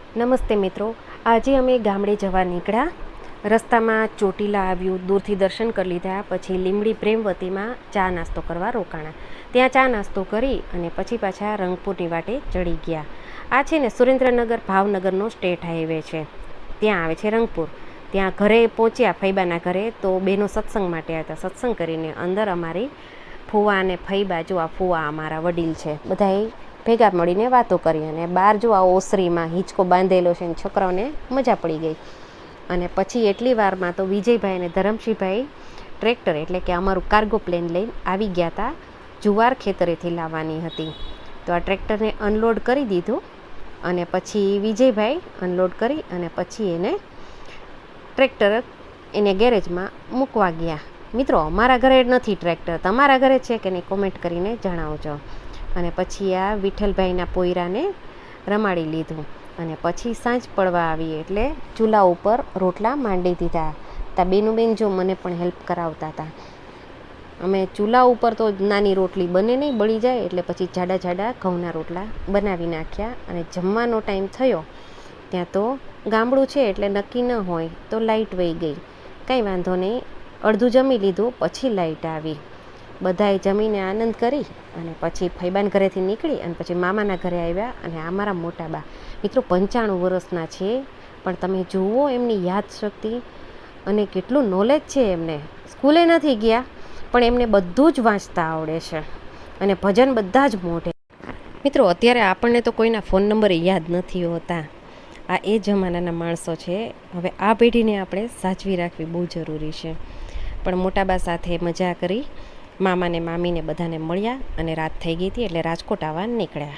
નમસ્તે મિત્રો, આજે અમે ગામડે જવા નીકળ્યા. રસ્તામાં ચોટીલા આવ્યું, દૂરથી દર્શન કરી લીધા, પછી લીમડી પ્રેમવતીમાં ચા નાસ્તો કરવા રોકાણા. ત્યાં ચા નાસ્તો કરી અને પછી પાછા રંગપુરની વાટે ચડી ગયા. આ છે ને સુરેન્દ્રનગર ભાવનગરનો સ્ટેટ હાઈવે છે, ત્યાં આવે છે રંગપુર. ત્યાં ઘરે પહોંચ્યા ફૈબાના ઘરે, તો બેનો સત્સંગ માટે આવ્યા હતા. સત્સંગ કરીને અંદર અમારી ફુવા અને ફૈબા, જો આ ફુવા અમારા વડીલ છે, બધાએ ભેગા મળીને વાતો કરી. અને બહાર જો આ ઓસરીમાં હિંચકો બાંધેલો છે, છોકરાઓને મજા પડી ગઈ. અને પછી એટલી વારમાં તો વિજયભાઈ અને ધરમસિંહભાઈ ટ્રેક્ટર એટલે કે અમારું કાર્ગો પ્લેન લઈને આવી ગયા હતા. જુવાર ખેતરેથી લાવવાની હતી, તો આ ટ્રેક્ટરને અનલોડ કરી દીધું. અને પછી વિજયભાઈ અનલોડ કરી અને પછી એને ટ્રેક્ટર એને ગેરેજમાં મૂકવા ગયા. મિત્રો, અમારા ઘરે નથી ટ્રેક્ટર, તમારા ઘરે છે કે નહીં કોમેન્ટ કરીને જણાવજો. અને પછી આ વિઠ્ઠલભાઈના પોયરાને રમાડી લીધું. અને પછી સાંજ પડવા આવી એટલે ચૂલા ઉપર રોટલા માંડી દીધા. ત્યાં બેન જો મને પણ હેલ્પ કરાવતા હતા. અમે ચૂલા ઉપર તો નાની રોટલી બને નહીં, બળી જાય, એટલે પછી જાડા જાડા ઘઉંના રોટલા બનાવી નાખ્યા. અને જમવાનો ટાઈમ થયો ત્યાં તો ગામડું છે એટલે નક્કી ન હોય, તો લાઇટ વહી ગઈ. કંઈ વાંધો નહીં, અડધું જમી લીધું, પછી લાઇટ આવી. બધાએ જમીને આનંદ કરી અને પછી ફૈબાના ઘરેથી નીકળી અને પછી મામાના ઘરે આવ્યા. અને આ મારા મોટા બા, મિત્રો 95 વર્ષના છે, પણ તમે જુઓ એમની યાદશક્તિ અને કેટલું નોલેજ છે એમને. સ્કૂલે નથી ગયા પણ એમને બધું જ વાંચતા આવડે છે અને ભજન બધા જ મોઢે. મિત્રો, અત્યારે આપણને તો કોઈના ફોન નંબર યાદ નથી હોતા. આ એ જમાનાના માણસો છે. હવે આ પેઢીને આપણે સાચવી રાખવી બહુ જરૂરી છે. પણ મોટાબા સાથે મજા કરી, મામાને મામીને બધાને મળ્યા અને રાત થઈ ગઈ હતી એટલે રાજકોટ આવવા નીકળ્યા.